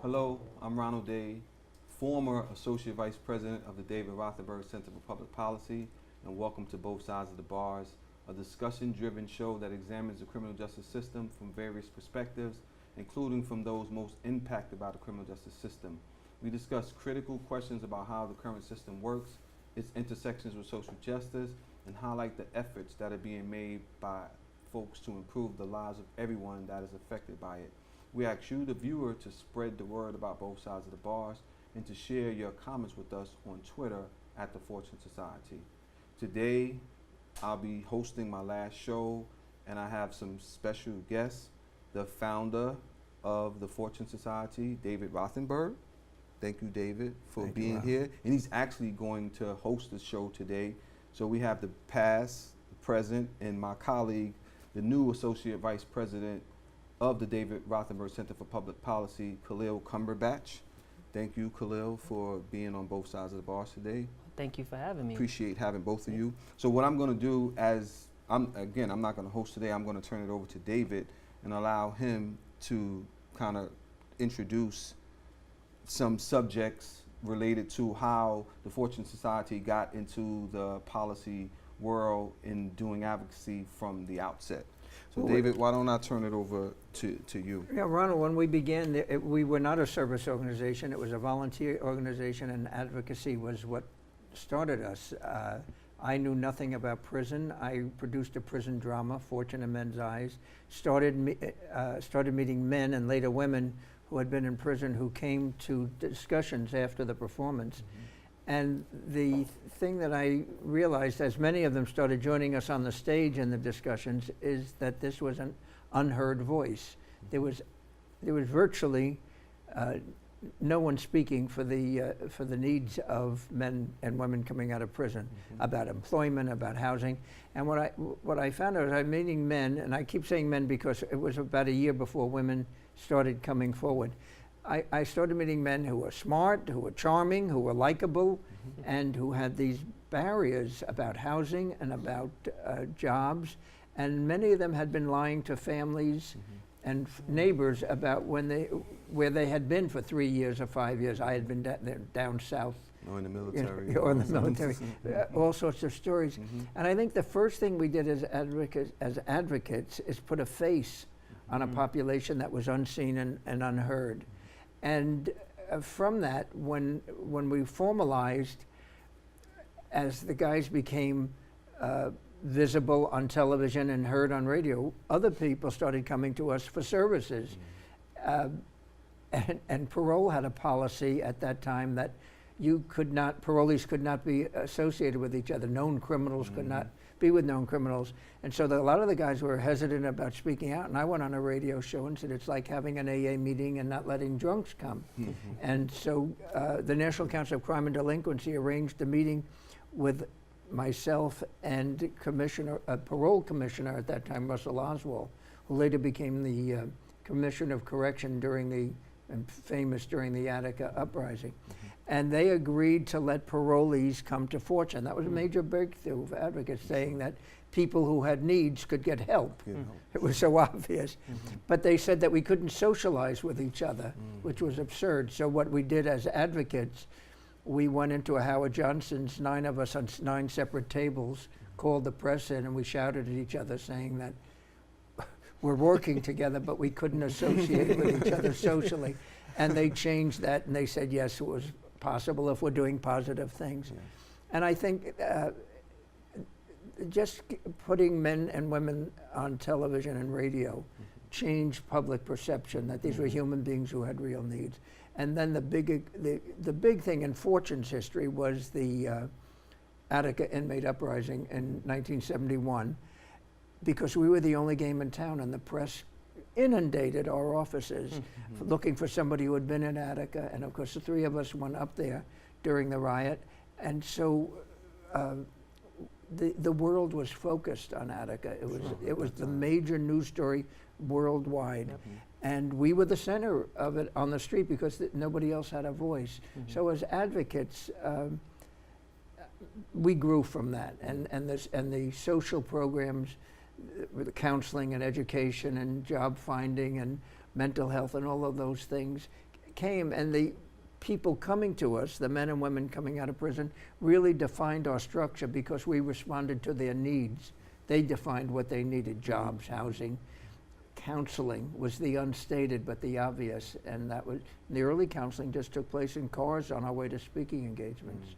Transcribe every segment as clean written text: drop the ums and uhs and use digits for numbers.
Hello, I'm Ronald Day, former Associate Vice President of the David Rothenberg Center for Public Policy, and welcome to Both Sides of the Bars, a discussion-driven show that examines the criminal justice system from various perspectives, including from those most impacted by the criminal justice system. We discuss critical questions about how the current system works, its intersections with social justice, and highlight the efforts that are being made by folks to improve the lives of everyone that is affected by it. We ask you, the viewer, to spread the word about Both Sides of the Bars and to share your comments with us on Twitter at The Fortune Society. Today, I'll be hosting my last show, and I have some special guests, the founder of the Fortune Society, David Rothenberg. Thank you, David, for being here. And he's actually going to host the show today. So we have the past, the present, and my colleague, the new Associate Vice President of the David Rothenberg Center for Public Policy, Khalil Cumberbatch. Thank you, Khalil, for being on Both Sides of the Bars today. Thank you for having me. Appreciate having both of you. So what I'm going to do, I'm not going to host today. I'm going to turn it over to David and allow him to kind of introduce some subjects related to how the Fortune Society got into the policy world in doing advocacy from the outset. So well, David, why don't I turn it over to you? Yeah, Ronald, when we began, we were not a service organization. It was a volunteer organization, and advocacy was what started us. I knew nothing about prison. I produced a prison drama, Fortune in Men's Eyes, started meeting men and later women who had been in prison who came to discussions after the performance. Mm-hmm. And the thing that I realized, as many of them started joining us on the stage in the discussions, is that this was an unheard voice. There was virtually no one speaking for the needs of men and women coming out of prison, about employment, about housing. And what I found out was I'm meeting men, and I keep saying men because it was about a year before women started coming forward. I started meeting men who were smart, who were charming, who were likable, and who had these barriers about housing and about jobs. And many of them had been lying to families and neighbors about where they had been for 3 years or 5 years. I had been down south. Or in the military. Or in the military. All sorts of stories. And I think the first thing we did as advocates is put a face on a population that was unseen and unheard. And from that, when we formalized, as the guys became visible on television and heard on radio, other people started coming to us for services. And parole had a policy at that time that parolees could not be associated with each other. Known criminals could not be with known criminals. And so a lot of the guys were hesitant about speaking out. And I went on a radio show and said, it's like having an AA meeting and not letting drunks come. And so the National Council of Crime and Delinquency arranged a meeting with myself and parole commissioner at that time, Russell Oswald, who later became the Commissioner of Correction during the Attica uprising. And they agreed to let parolees come to Fortune. That was a major breakthrough for advocates, saying that people who had needs could get help. It was so obvious. But they said that we couldn't socialize with each other, which was absurd. So what we did as advocates, we went into a Howard Johnson's, 9 of us on 9 separate tables, called the press in, and we shouted at each other saying that we're working together, but we couldn't associate with each other socially. And they changed that, and they said, yes, it was possible if we're doing positive things. And I think just putting men and women on television and radio changed public perception that these were human beings who had real needs. And then the big thing in Fortune's history was the Attica inmate uprising in 1971, because we were the only game in town, and the press inundated our offices looking for somebody who had been in Attica. And of course the 3 of us went up there during the riot. And so the world was focused on Attica. It was the major news story worldwide. And we were the center of it on the street because nobody else had a voice. So as advocates, we grew from that. And the social programs, the counseling and education and job finding and mental health and all of those things came, and the people coming to us, the men and women coming out of prison, really defined our structure because we responded to their needs. They defined what they needed: jobs, housing, counseling was the unstated but the obvious, and that was the early counseling just took place in cars on our way to speaking engagements.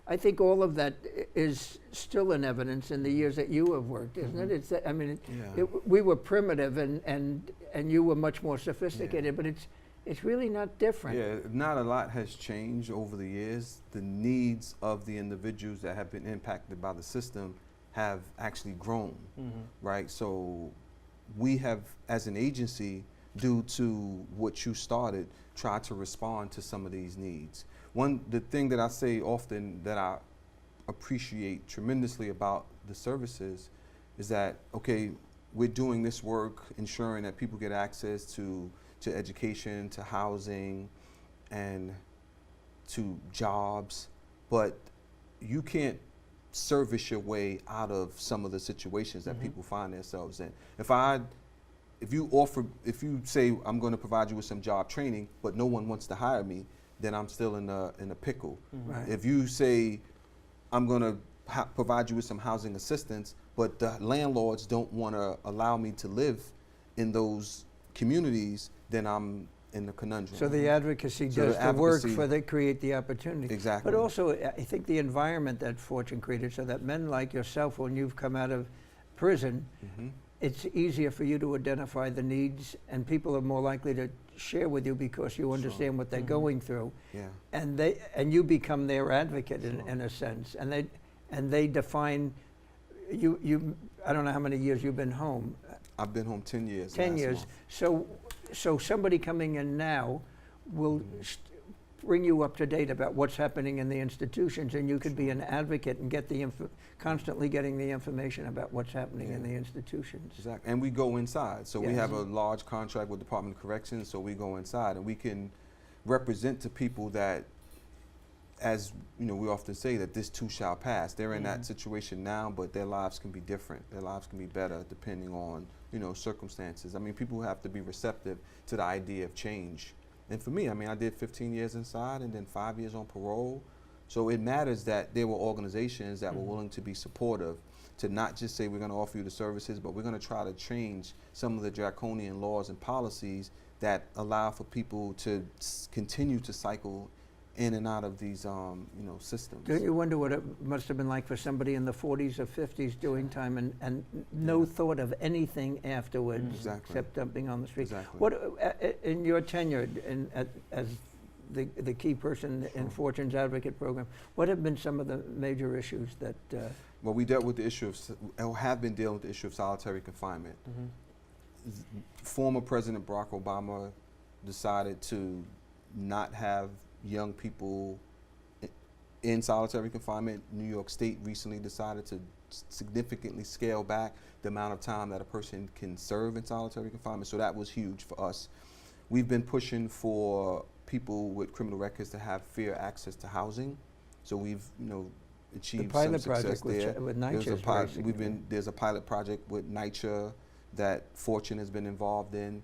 I think all of that is still in evidence in the years that you have worked, isn't it? It's that, I mean, we were primitive and you were much more sophisticated, but it's really not different. Yeah, not a lot has changed over the years. The needs of the individuals that have been impacted by the system have actually grown, right? So we have, as an agency, due to what you started, tried to respond to some of these needs. The thing that I say often that I appreciate tremendously about the services is that, okay, we're doing this work ensuring that people get access to education, to housing, and to jobs, but you can't service your way out of some of the situations that people find themselves in. If you say I'm going to provide you with some job training, but no one wants to hire me, then I'm still in a pickle. Right. If you say I'm going to provide you with some housing assistance, but the landlords don't want to allow me to live in those communities, then I'm in the conundrum. So the advocacy does the work create the opportunity. Exactly. But also, I think the environment that Fortune created, so that men like yourself, when you've come out of prison, it's easier for you to identify the needs, and people are more likely to share with you because you understand what they're going through. Yeah. And you become their advocate in a sense, and they define you. I don't know how many years you've been home. I've been home 10 years. 10 years. So somebody coming in now will bring you up to date about what's happening in the institutions, and you could be an advocate and get constantly getting the information about what's happening in the institutions. Exactly. And we go inside. So we have a large contract with Department of Corrections, so we go inside and we can represent to people that, as you know, we often say that this too shall pass. They're in that situation now, but their lives can be different. Their lives can be better depending on, you know, circumstances. I mean, people have to be receptive to the idea of change. And for me, I mean, I did 15 years inside and then 5 years on parole. So it matters that there were organizations that were willing to be supportive, to not just say we're going to offer you the services, but we're going to try to change some of the draconian laws and policies that allow for people to continue to cycle in and out of these, you know, systems. Don't you wonder what it must have been like for somebody in the 40s or 50s doing time and no thought of anything afterwards except dumping on the street? Exactly. What in your tenure as the key person in Fortune's Advocate program, what have been some of the major issues that? Well, we dealt with the issue of, have been dealing with the issue of solitary confinement. Former President Barack Obama decided to not have young people in solitary confinement. New York State recently decided to significantly scale back the amount of time that a person can serve in solitary confinement. So that was huge for us. We've been pushing for people with criminal records to have fair access to housing. So we've, you know, achieved some success there. With NYCHA there's a pilot project with NYCHA that Fortune has been involved in.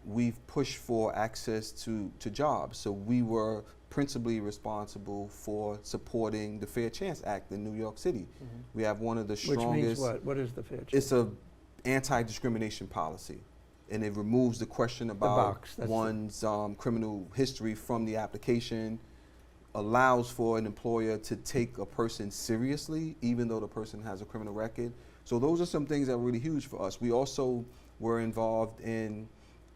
We've pushed for access to jobs. So we were principally responsible for supporting the Fair Chance Act in New York City. We have one of the strongest. Which means what? What is the Fair Chance? It's a anti-discrimination policy, and it removes the question about one's criminal history from the application, allows for an employer to take a person seriously even though the person has a criminal record. So those are some things that are really huge for us. We also were involved in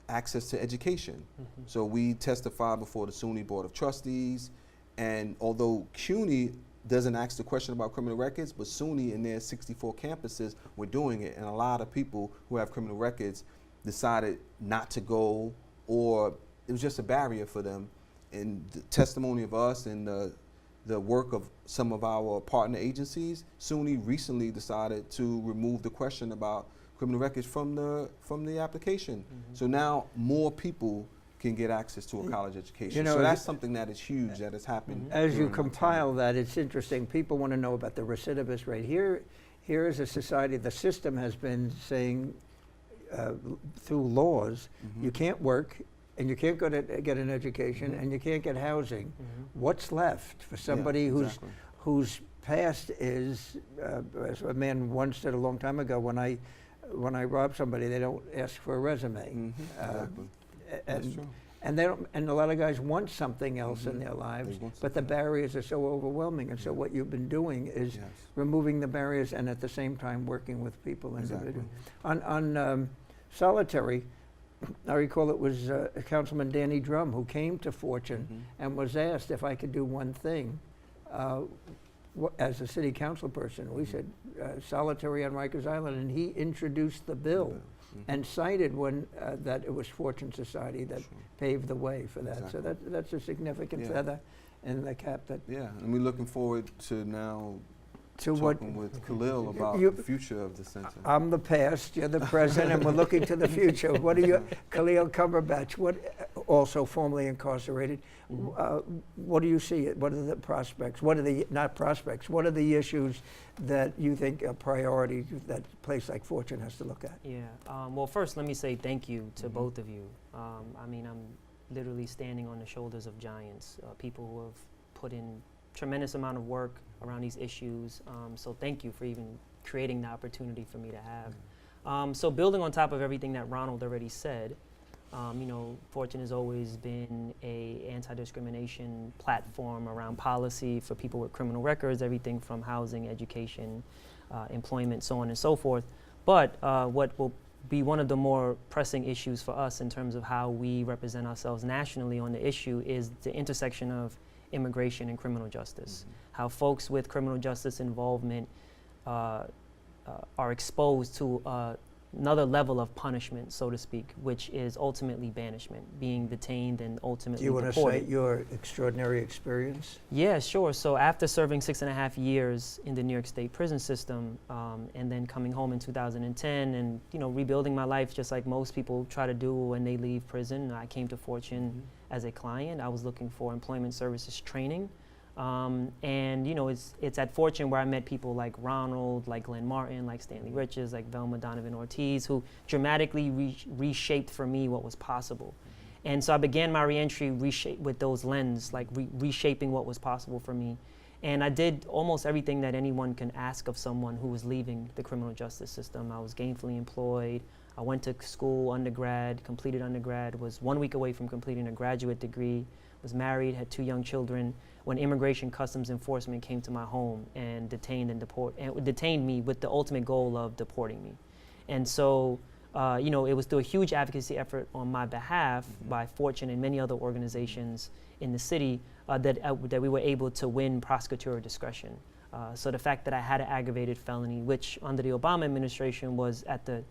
access to education. So we testified before the SUNY Board of Trustees, and although CUNY doesn't ask the question about criminal records, but SUNY in their 64 campuses were doing it, and a lot of people who have criminal records decided not to go, or it was just a barrier for them. And the testimony of us and the work of some of our partner agencies, SUNY recently decided to remove the question about criminal records from the application. So now more people can get access to a college education. You know, so that's something that is huge that has happened. As you compile that, it's interesting. People want to know about the recidivist rate. Here is a society, the system has been saying through laws, you can't work and you can't go to get an education, and you can't get housing, what's left for somebody exactly. whose past is, as a man once said a long time ago, when I rob somebody, they don't ask for a resume. Exactly. That's true. And they don't, and a lot of guys want something else in their lives, but the barriers are so overwhelming. And so what you've been doing is removing the barriers and at the same time working with people individually. On solitary, I recall it was Councilman Danny Drum who came to Fortune and was asked if I could do one thing. As a city council person, we said solitary on Rikers Island, and he introduced the bill and cited that it was Fortune Society that paved the way for that. Exactly. So that's a significant feather in the cap. That And we're looking forward to now to talking with Khalil about the future of the center. I'm the past, you're the present, and we're looking to the future. What are you, Khalil Cumberbatch, also formerly incarcerated, what do you see? What are the prospects? What are the, not prospects, what are the issues that you think are priority that a place like Fortune has to look at? Yeah, well, first let me say thank you to both of you. I mean, I'm literally standing on the shoulders of giants, people who have put in tremendous amount of work around these issues. So thank you for even creating the opportunity for me to have. So building on top of everything that Ronald already said, you know, Fortune has always been a anti-discrimination platform around policy for people with criminal records, everything from housing, education, employment, so on and so forth. But what will be one of the more pressing issues for us in terms of how we represent ourselves nationally on the issue is the intersection of immigration and criminal justice. How folks with criminal justice involvement are exposed to another level of punishment, so to speak, which is ultimately banishment, being detained and ultimately deported. Do you want to cite your extraordinary experience? Yeah, sure. So after serving 6.5 years in the New York State prison system, and then coming home in 2010 and, you know, rebuilding my life just like most people try to do when they leave prison, I came to Fortune as a client. I was looking for employment services training. And, you know, it's at Fortune where I met people like Ronald, like Glenn Martin, like Stanley Riches, like Velma Donovan Ortiz, who dramatically reshaped for me what was possible. And so I began my reentry with those lenses, like reshaping what was possible for me. And I did almost everything that anyone can ask of someone who was leaving the criminal justice system. I was gainfully employed. I went to school, undergrad, completed undergrad, was 1 week away from completing a graduate degree, was married, had 2 young children, when Immigration Customs Enforcement came to my home and detained me with the ultimate goal of deporting me. And so, you know, it was through a huge advocacy effort on my behalf by Fortune and many other organizations in the city that we were able to win prosecutorial discretion. So the fact that I had an aggravated felony, which under the Obama administration was at the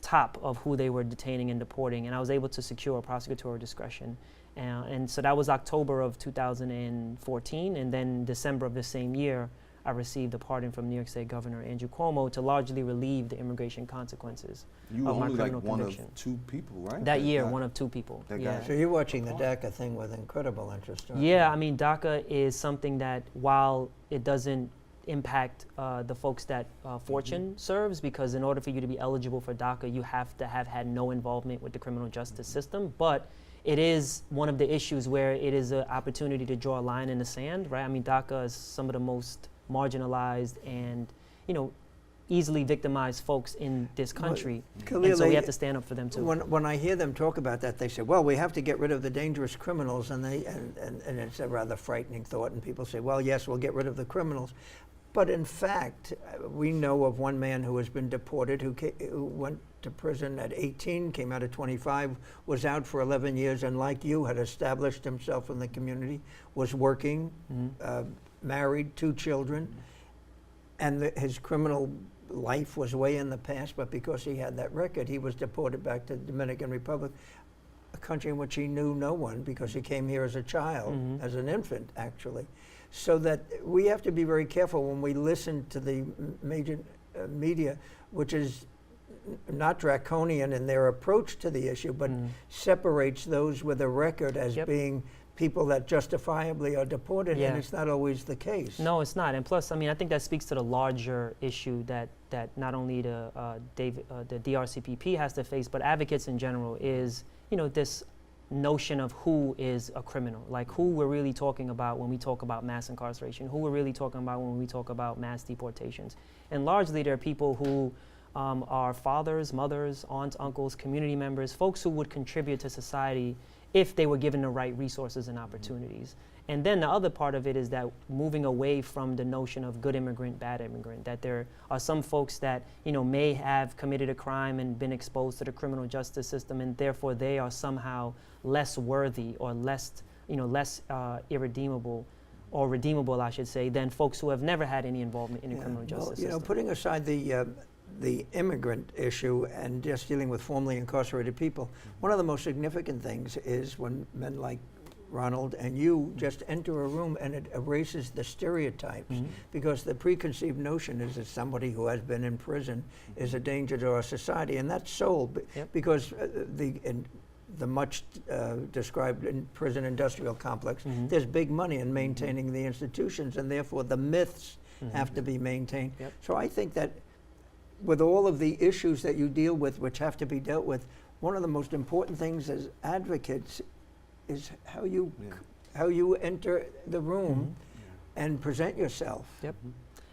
top of who they were detaining and deporting, and I was able to secure prosecutorial discretion. And so that was October of 2014, and then December of the same year, I received a pardon from New York State Governor Andrew Cuomo to largely relieve the immigration consequences You were of my only like criminal one conviction. of 2 people, right? That year, one of 2 people. So you're watching the DACA thing with incredible interest, aren't you? Yeah, I mean, DACA is something that, while it doesn't impact the folks that Fortune serves, because in order for you to be eligible for DACA, you have to have had no involvement with the criminal justice system. But it is one of the issues where it is an opportunity to draw a line in the sand, right? I mean, DACA is some of the most marginalized and, you know, easily victimized folks in this country. And so we have to stand up for them too. When I hear them talk about that, they say, well, we have to get rid of the dangerous criminals, and it's a rather frightening thought, and people say, well, yes, we'll get rid of the criminals. But in fact, we know of one man who has been deported, who went to prison at 18, came out at 25, was out for 11 years, and like you, had established himself in the community, was working, married, 2 children, and his criminal life was way in the past, but because he had that record, he was deported back to the Dominican Republic, a country in which he knew no one because he came here as a child, as an infant, actually. So that we have to be very careful when we listen to the major media, which is not draconian in their approach to the issue, but separates those with a record as being people that justifiably are deported, and it's not always the case. No, it's not. And plus, I mean, I think that speaks to the larger issue that not only the DRCPP has to face, but advocates in general, is, you know, this notion of who is a criminal, like who we're really talking about when we talk about mass incarceration, who we're really talking about when we talk about mass deportations. And largely they're people who are fathers, mothers, aunts, uncles, community members, folks who would contribute to society if they were given the right resources and opportunities. And then the other part of it is that moving away from the notion of good immigrant, bad immigrant, that there are some folks that, may have committed a crime and been exposed to the criminal justice system, and therefore they are somehow less worthy or less irredeemable, or redeemable, I should say, than folks who have never had any involvement in the criminal justice system. Putting aside the immigrant issue and just dealing with formerly incarcerated people, one of the most significant things is when men like Ronald and you just enter a room and it erases the stereotypes, because the preconceived notion is that somebody who has been in prison is a danger to our society, and that's sold because the much described prison industrial complex, there's big money in maintaining the institutions, and therefore the myths have to be maintained. So I think that with all of the issues that you deal with, which have to be dealt with, one of the most important things as advocates is how you enter the room and present yourself.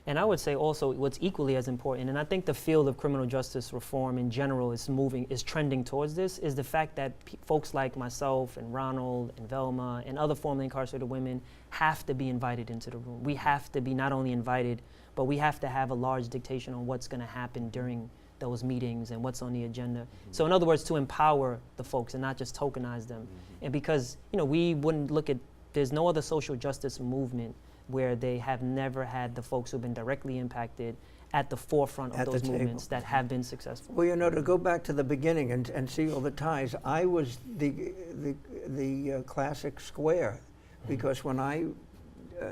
And I would say also what's equally as important, and I think the field of criminal justice reform in general is trending towards this, is the fact that folks like myself and Ronald and Velma and other formerly incarcerated women have to be invited into the room. We have to be not only invited, but we have to have a large dictation on what's going to happen during those meetings and what's on the agenda. So in other words, to empower the folks and not just tokenize them. And because, we wouldn't look at, there's no other social justice movement where they have never had the folks who've been directly impacted at the forefront of those movements that have been successful. Well, to go back to the beginning and see all the ties, I was the classic square, because when I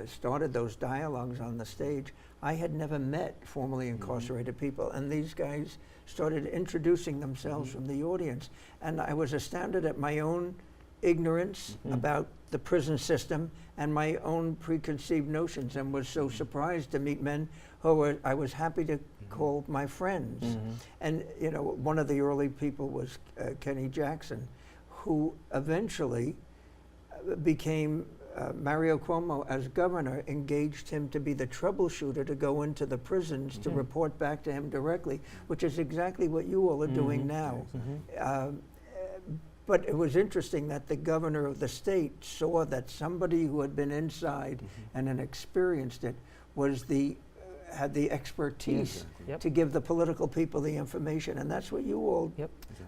started those dialogues on the stage, I had never met formerly incarcerated people, and these guys started introducing themselves from the audience, and I was astounded at my own ignorance about the prison system and my own preconceived notions, and was so surprised to meet men who I was happy to call my friends. And one of the early people was Kenny Jackson, who eventually became Mario Cuomo, as governor, engaged him to be the troubleshooter, to go into the prisons to report back to him directly, which is exactly what you all are doing now. But it was interesting that the governor of the state saw that somebody who had been inside and had experienced it had the expertise to give the political people the information, and that's what you all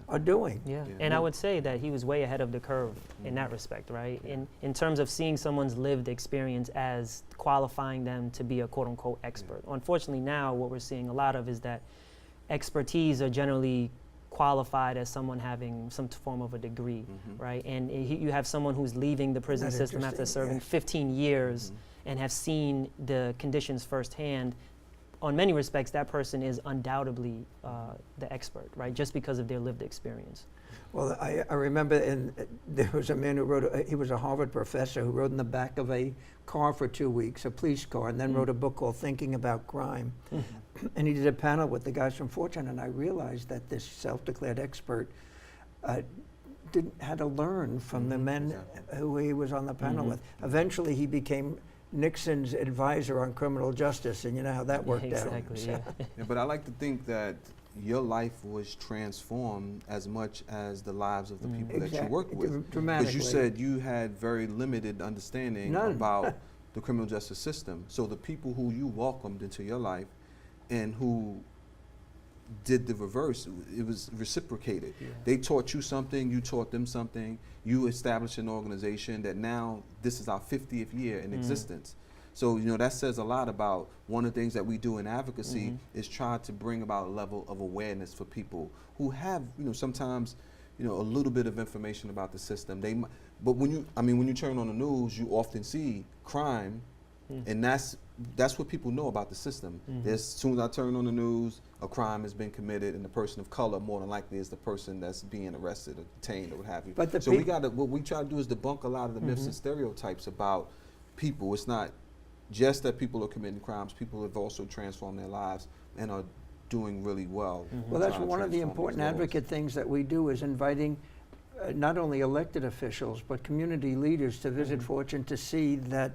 are doing. And I would say that he was way ahead of the curve in that respect, right? In terms of seeing someone's lived experience as qualifying them to be a quote-unquote expert. Unfortunately now what we're seeing a lot of is that expertise are generally qualified as someone having some form of a degree, right? And you have someone who's leaving the prison system after serving 15 years and have seen the conditions firsthand. On many respects, that person is undoubtedly the expert, right? Just because of their lived experience. Well, I remember there was a man who he was a Harvard professor who rode in the back of a car for 2 weeks, a police car, and then wrote a book called Thinking About Crime. And he did a panel with the guys from Fortune, and I realized that this self-declared expert had to learn from the men who he was on the panel with. Eventually, he became Nixon's advisor on criminal justice, and you know how that worked out. Exactly, But I like to think that your life was transformed as much as the lives of the people that you work with. Dramatically. Because you said you had very limited understanding about the criminal justice system. So the people who you welcomed into your life and who did the reverse, it was reciprocated. They taught you something, you taught them something, you established an organization that now this is our 50th year in existence. So, that says a lot about one of the things that we do in advocacy is try to bring about a level of awareness for people who have, sometimes, a little bit of information about the system. But when you turn on the news, you often see crime, and that's what people know about the system. As soon as I turn on the news, a crime has been committed, and the person of color more than likely is the person that's being arrested or detained or what have you. But so what we try to do is debunk a lot of the myths and stereotypes about people. It's not just that people are committing crimes, people have also transformed their lives and are doing really well. Well, that's one of the important advocate things that we do, is inviting not only elected officials, but community leaders to visit Fortune to see that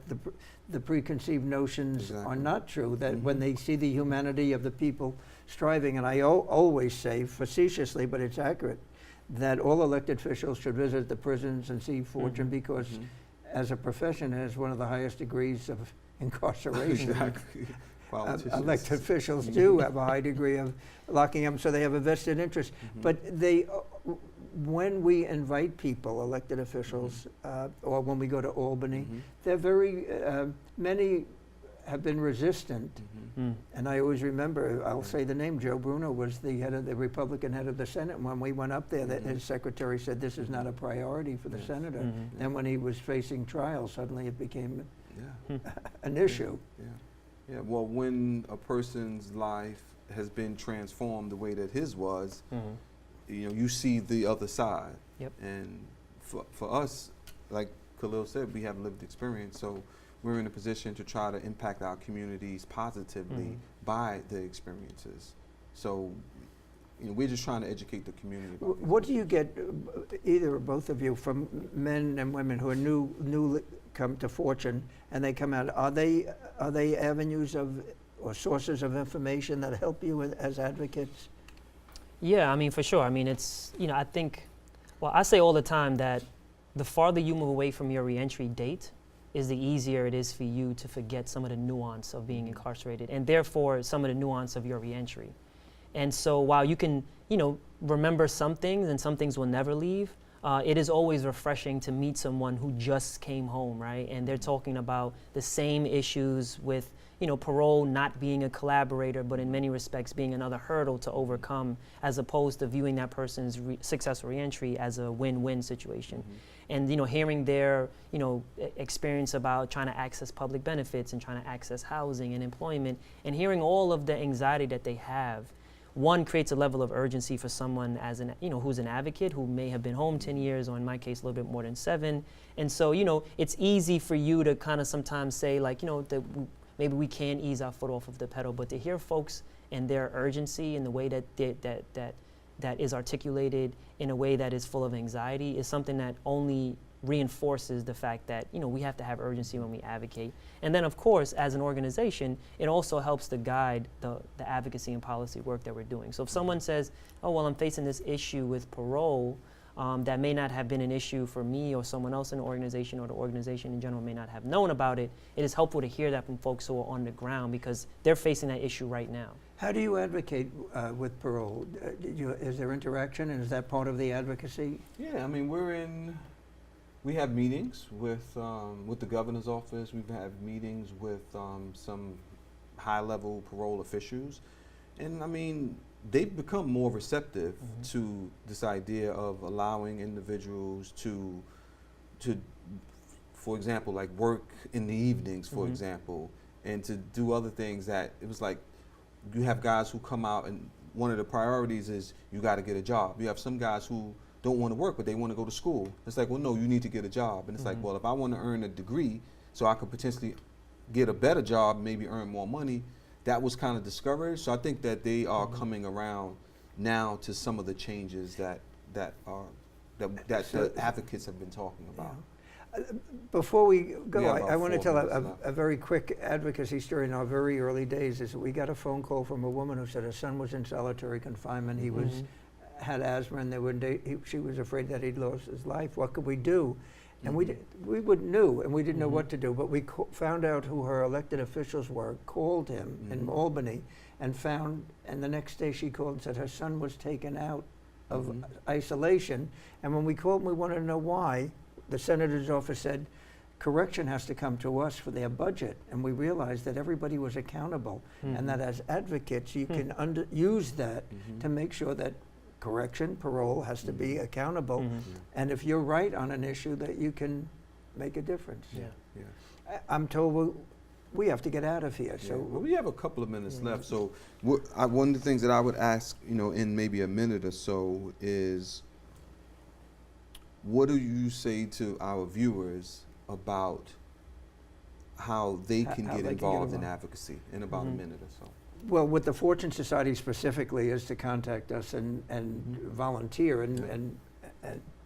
the preconceived notions are not true, that when they see the humanity of the people striving, and I always say facetiously, but it's accurate, that all elected officials should visit the prisons and see Fortune because as a profession it has one of the highest degrees of incarceration. Exactly. Elected officials do have a high degree of locking them, so they have a vested interest. But they, when we invite people, elected officials, or when we go to Albany, they're very, many have been resistant. And I always remember, I'll say the name, Joe Bruno was the head of the Republican head of the Senate. When we went up there, his secretary said this is not a priority for the senator. Then when he was facing trial, suddenly it became an issue. Yeah, well, when a person's life has been transformed the way that his was, you know, you see the other side. And for us, like Khalil said, we have lived experience, so we're in a position to try to impact our communities positively by the experiences. So, you know, we're just trying to educate the community about What do you get, either or both of you, from men and women who are newly come to Fortune and they come out? Are they avenues of or sources of information that help you as advocates? Yeah, I mean, for sure. I mean, it's, you know, I think, well, I say all the time that the farther you move away from your reentry date is the easier it is for you to forget some of the nuance of being incarcerated and therefore some of the nuance of your reentry. And so while you can, you know, remember some things and some things will never leave, it is always refreshing to meet someone who just came home, right? And they're talking about the same issues with, you know, parole not being a collaborator, but in many respects being another hurdle to overcome, as opposed to viewing that person's successful reentry as a win-win situation. And, you know, hearing their, you know, experience about trying to access public benefits and trying to access housing and employment, and hearing all of the anxiety that they have, one creates a level of urgency for someone as an, you know, who's an advocate who may have been home 10 years, or in my case, a little bit more than 7. And so, you know, it's easy for you to kind of sometimes say, like, you know, that maybe we can ease our foot off of the pedal, but to hear folks and their urgency and the way that that is articulated in a way that is full of anxiety is something that only reinforces the fact that, you know, we have to have urgency when we advocate. And then, of course, as an organization, it also helps to guide the advocacy and policy work that we're doing. So if someone says, oh, well, I'm facing this issue with parole, that may not have been an issue for me or someone else in the organization, or the organization in general may not have known about it, it is helpful to hear that from folks who are on the ground because they're facing that issue right now. How do you advocate with parole? Is there interaction, and is that part of the advocacy? Yeah, I mean, we have meetings with the governor's office. We've had meetings with some high-level parole officials, and I mean, they've become more receptive to this idea of allowing individuals to, for example, like work in the evenings, for example, and to do other things that it was like, you have guys who come out and one of the priorities is you got to get a job. You have some guys who don't want to work, but they want to go to school. It's like, well, no, you need to get a job. And it's like, well, if I want to earn a degree so I could potentially get a better job, maybe earn more money, that was kind of discouraged. So I think that they are coming around now to some of the changes that the advocates have been talking about. Before we go, We have I about want to 4 tell minutes a very quick advocacy story in our very early days. Is we got a phone call from a woman who said her son was in solitary confinement. He had asthma, and she was afraid that he'd lost his life. What could we do? And we knew, and we didn't know what to do, but we found out who her elected officials were, called him in Albany, and the next day she called and said her son was taken out of isolation. And when we called and we wanted to know why, the senator's office said, correction has to come to us for their budget. And we realized that everybody was accountable, and that as advocates, you can use that to make sure that correction, parole has to be accountable. And if you're right on an issue, that you can make a difference. I'm told we have to get out of here. So well, we have a couple of minutes left. So one of the things that I would ask, you know, in maybe a minute or so is, what do you say to our viewers about how they can get involved in advocacy in about a minute or so? Well, with the Fortune Society specifically is to contact us and volunteer,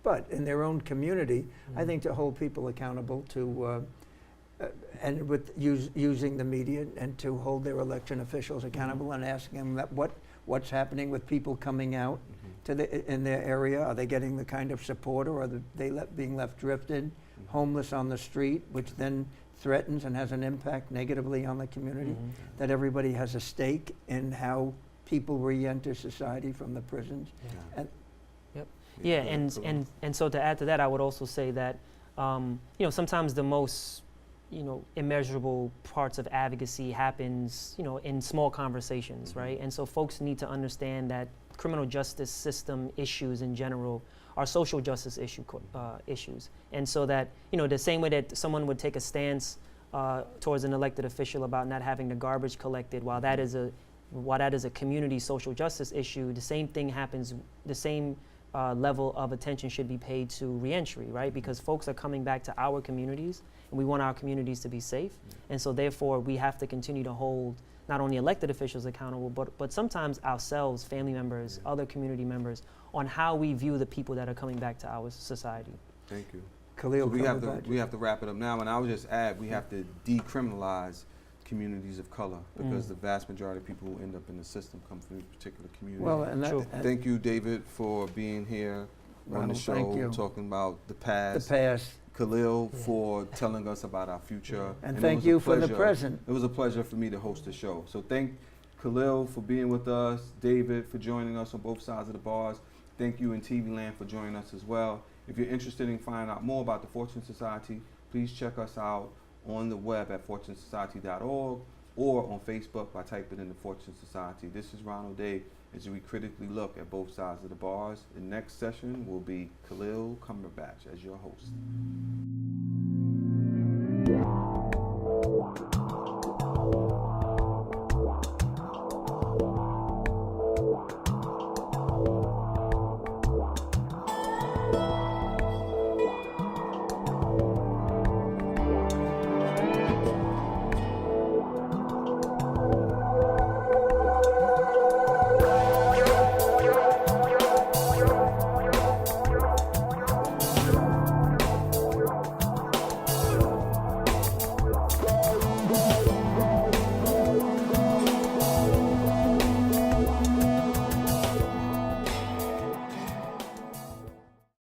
but in their own community, I think to hold people accountable to, and with using the media, and to hold their election officials accountable and asking them that what's happening with people coming out to in their area. Are they getting the kind of support, or are they being left drifted, homeless on the street, which then threatens and has an impact negatively on the community? That everybody has a stake in how people re-enter society from the prisons. And Yeah, and so to add to that, I would also say that sometimes the most immeasurable parts of advocacy happens in small conversations, right? And so folks need to understand that criminal justice system issues in general are social justice issues, and so that the same way that someone would take a stance towards an elected official about not having the garbage collected, while that is a community social justice issue, the same thing happens. The same level of attention should be paid to reentry, right? Because folks are coming back to our communities, and we want our communities to be safe. And so therefore, we have to continue to hold not only elected officials accountable, but sometimes ourselves, family members, other community members, on how we view the people that are coming back to our society. Thank you. Khalil, So we have to wrap it up now, and I would just add, we have to decriminalize communities of color, because the vast majority of people who end up in the system come from these particular communities. Well, and True. Thank you, David, for being here on the Ronald, show, thank you. talking about the the past. past, Khalil, for telling us about our future. and it thank was a you for the pleasure. present. It was a pleasure for me to host the show. So thank Khalil for being with us, David for joining us on both sides of the bars. Thank you in TV Land for joining us as well. If you're interested in finding out more about the Fortune Society, please check us out on the web at fortunesociety.org or on Facebook by typing in the Fortune Society. This is Ronald Day as we critically look at both sides of the bars. The next session will be Khalil Cumberbatch as your host.